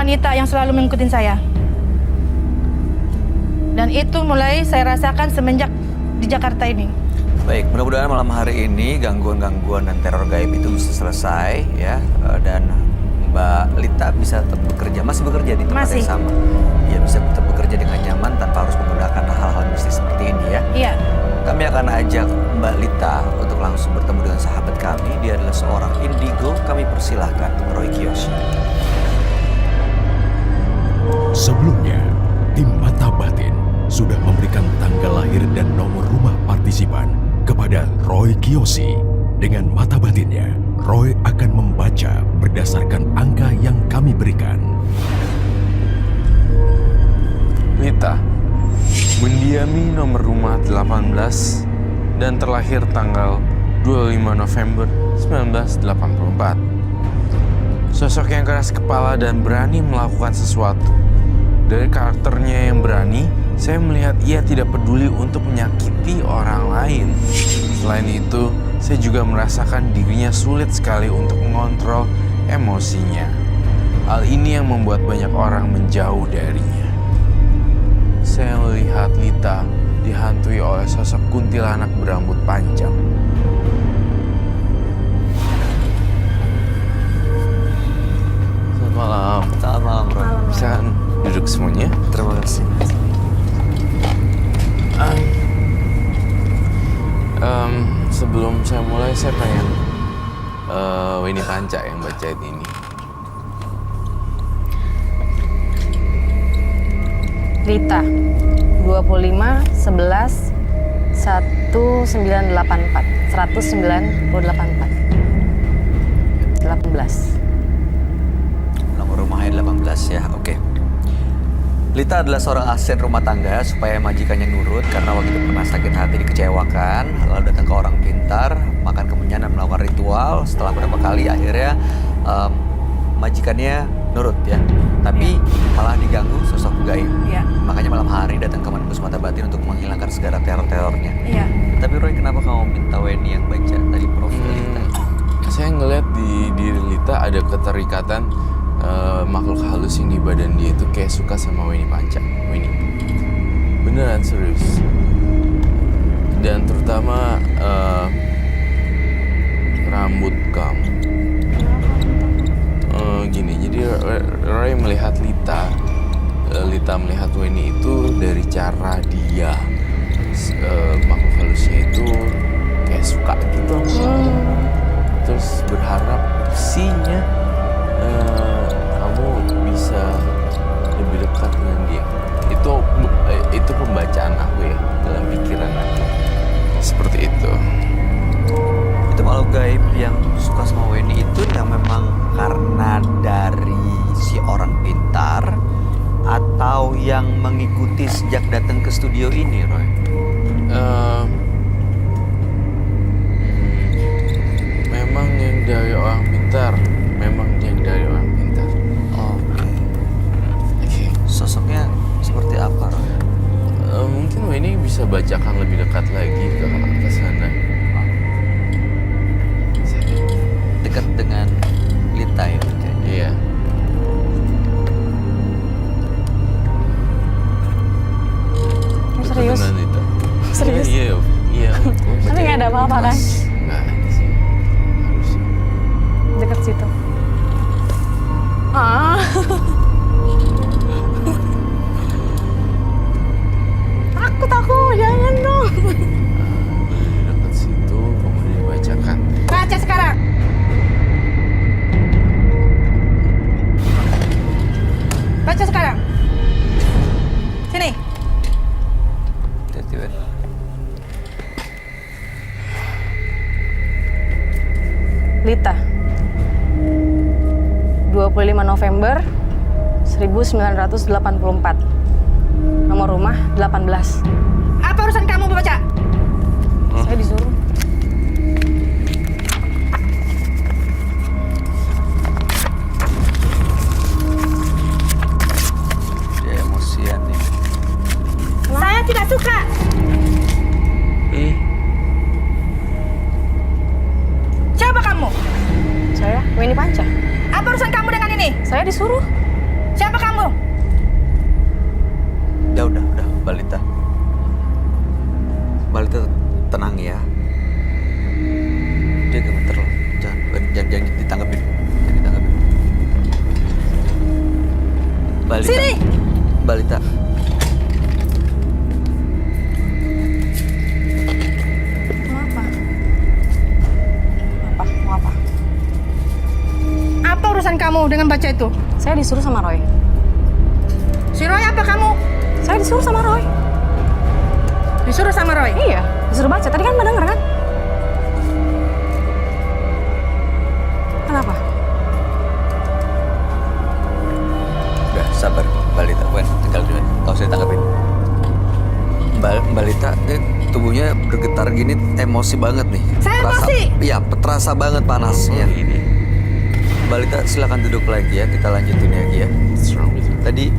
wanita yang selalu mengikuti saya. Dan itu mulai saya rasakan semenjak di Jakarta ini. Baik, mudah-mudahan malam hari ini gangguan-gangguan dan teror gaib itu bisa selesai ya. Dan Mbak Lita bisa tetap bekerja, masih bekerja di tempat yang sama. Ya, bisa tetap bekerja dengan nyaman tanpa harus menggunakan hal-hal mistis seperti ini ya. Iya. Kami akan ajak Mbak Lita untuk langsung bertemu dengan sahabat kami. Dia adalah seorang indigo. Kami persilahkan Roy Kiyoshi. Sebelumnya, tim Mata Batin sudah memberikan tanggal lahir dan nomor rumah partisipan kepada Roy Kiyoshi. Dengan mata batinnya, Roy akan membaca berdasarkan angka yang kami berikan. Lita, mendiami nomor rumah 18 dan terlahir tanggal 25 November 1984. Sosok yang keras kepala dan berani melakukan sesuatu. Dari karakternya yang berani, saya melihat ia tidak peduli untuk menyakiti orang lain. Selain itu, saya juga merasakan dirinya sulit sekali untuk mengontrol emosinya. Hal ini yang membuat banyak orang menjauh darinya. Saya melihat Lita dihantui oleh sosok kuntilanak berambut panjang. Selamat malam. Selamat malam, Roy. Bisa duduk semuanya? Terima kasih. Sebelum saya mulai, saya pengen Winnie Panca yang bacain ini. Rita, 25 11 1984 1984 18. Nomor rumahnya 18 ya, oke. Lita adalah seorang asisten rumah tangga supaya majikannya nurut karena waktu itu pernah sakit hati dikecewakan, lalu datang ke orang pintar, makan kemenyan dan melakukan ritual. Setelah beberapa kali akhirnya majikannya nurut ya, tapi malah diganggu sosok gaib. Iya. Makanya malam hari datang ke Manbus Mata Batin untuk menghilangkan segala teror-terornya. Iya. Tapi Roy, kenapa kamu minta Weni yang baca tadi profil Lita? Saya ngeliat di diri Lita ada keterikatan makhluk halus yang di badan dia itu kayak suka sama Winnie Panca. Winnie. Beneran serius. Dan terutama rambut kamu. Gini, jadi Roy melihat Lita melihat Winnie itu dari cara dia makhluk halusnya itu kayak suka gitu. Terus berharap sihnya kamu bisa lebih dekat dengan dia. Itu pembacaan aku ya dalam pikiran aku. Seperti itu. Itu makhluk gaib yang suka sama Weni itu yang memang karena dari si orang pintar atau yang mengikuti sejak datang ke studio ini, Roy? Memang yang dari orang pintar. Oke. Sosoknya seperti apa, Roy? Mungkin Weni bisa bacakan lebih dekat lagi ke sana. Dekat dengan Lita ya? Iya. Serius? Betul, Lita. Serius? Iya. Tapi nggak ada apa-apa kan? Nggak ada sih. Harusnya. Dekat situ. Takut aku, jangan dong. Dekat situ, kemudian dibacakan. Baca sekarang. Baca sekarang. Sini. Hati-hati, Wen. Lita, 25 November 1984. Nomor rumah 18. Apa urusan kamu membaca? Saya disuruh. Dia emosian nih. Saya tidak suka. Weni Panca. Apa urusan kamu dengan ini? Saya disuruh. Balita. Balita tenang ya. Dia gemeter loh. Jangan ditanggepin. Jangan ditanggepin. Balita. Sini! Balita. Mau apa? Mau apa? Apa urusan kamu dengan baca itu? Saya disuruh sama Roy. Si Roy apa kamu? Saya disuruh sama Roy. Disuruh sama Roy? Iya, disuruh baca. Tadi kan Mbak denger kan? Kenapa? Udah sabar Balita. Wen, tinggal dulu. Gak usah ditanggepin. Balita, tubuhnya bergetar gini, emosi banget nih. Saya emosi? Iya, terasa banget panasnya. Ini. Balita silakan duduk lagi ya, kita lanjutin lagi ya. Tadi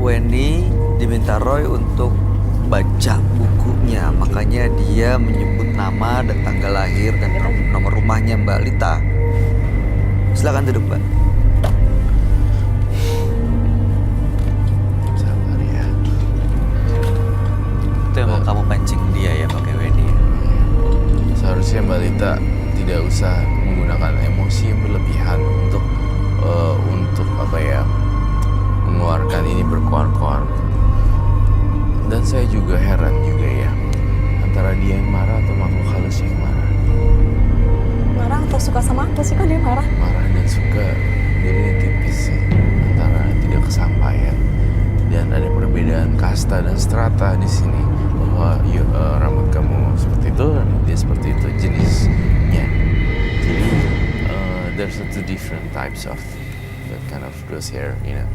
Wendy diminta Roy untuk baca bukunya, makanya dia menyebut nama dan tanggal lahir dan nomor rumahnya Mbak Lita. Silakan duduk, Mbak. Sabar ya. Itu yang mau kamu pancing dia ya pakai Wendy. Seharusnya Mbak Lita tidak usah menggunakan emosi yang berlebihan untuk apa ya, mengeluarkan ini berkoar-koar. Dan saya juga heran juga ya, antara dia yang marah atau makhluk halus yang marah. Marah atau suka sama aku sih kok dia marah? Marah dan suka jadinya tipis sih, antara tidak kesampaian dan ada perbedaan kasta dan strata di sini, bahwa rambut kamu seperti itu, rambut dia seperti itu jenisnya. Jadi there's two different types of that kind of girls hair, you know.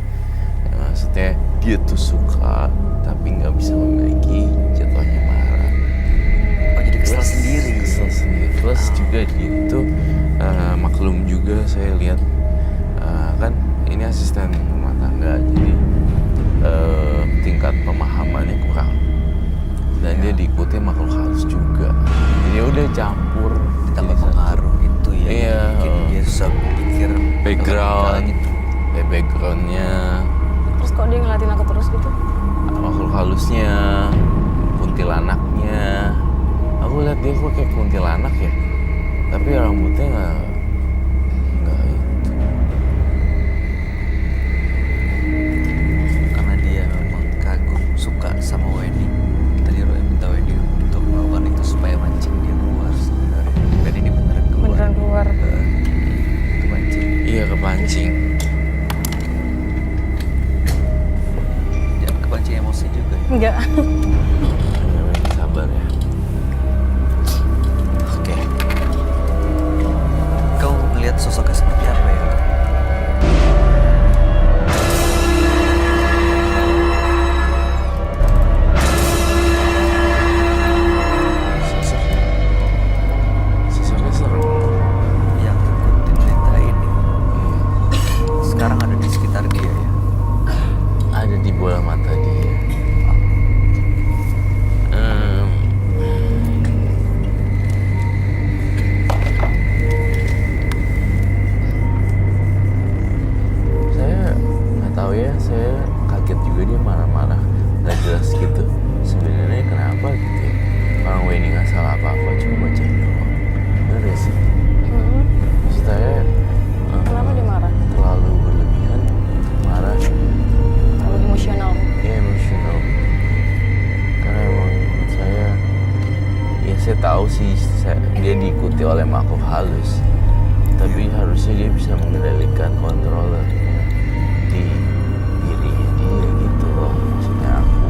Maksudnya dia tuh suka tapi nggak bisa memiliki, jatuhnya marah. Oh, jadi kesel sendiri. Kesel sendiri. Plus juga dia itu maklum juga, saya lihat kan ini asisten rumah tangga, jadi tingkat pemahamannya kurang. Dan dia diikuti makhluk halus juga. Jadi udah campur. Ditambah pengaruh itu ya. Iya. Bikin dia susah pikir Background. gitu. Backgroundnya, Terus kok dia ngeliatin aku terus gitu? makhluk halusnya, kuntilanaknya. Aku lihat dia kok kayak kuntilanak ya, tapi rambutnya nggak itu. Karena dia memang kagum, suka sama Wendy. Tadi Roy minta Wendy untuk melakukan itu supaya mancing dia keluar sebenarnya. Dan ini beneran keluar. Beneran keluar. Kepancing. Iya, kepancing. Jangan kepancing emosi juga. Enggak. Ya, Wendy, sabar ya. Oke. Kau melihat sosoknya seperti apa ya? Sosoknya serem. Yang ikutin Lita ini. Sekarang ada di sekitar dia ya. Ada di bola mata dia. Saya nggak tahu ya, saya kaget juga dia marah-marah nggak jelas gitu. Sebenarnya kenapa gitu ya? Orang Wendy nggak salah apa-apa, cuma bacain doang. Bener gak sih? Maksud saya Kenapa dia marah? terlalu berlebihan, marah. Terlalu emosional. Ya, emosional. Karena emang menurut saya, ya saya tahu sih dia diikuti oleh makhluk halus, tapi harusnya dia bisa mengendalikan controller di dirinya dia gitu loh, maksudnya aku.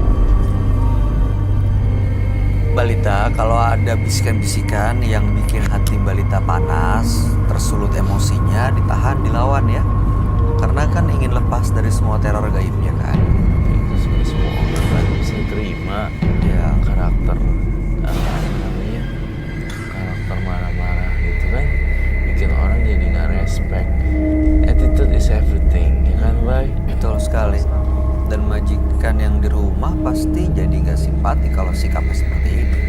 Balita, kalau ada bisikan-bisikan yang bikin hati Balita panas, tersulut emosinya, ditahan, dilawan ya. Karena kan ingin lepas dari semua teror gaibnya kan. Itu semua orang kan bisa terima Ya, karakter apa namanya, karakter marah-marah gitu kan, bikin orang jadi nggak respect. Attitude is everything, ya kan, Bay? betul sekali. Dan majikan yang di rumah pasti jadi nggak simpati kalau sikapnya seperti ini.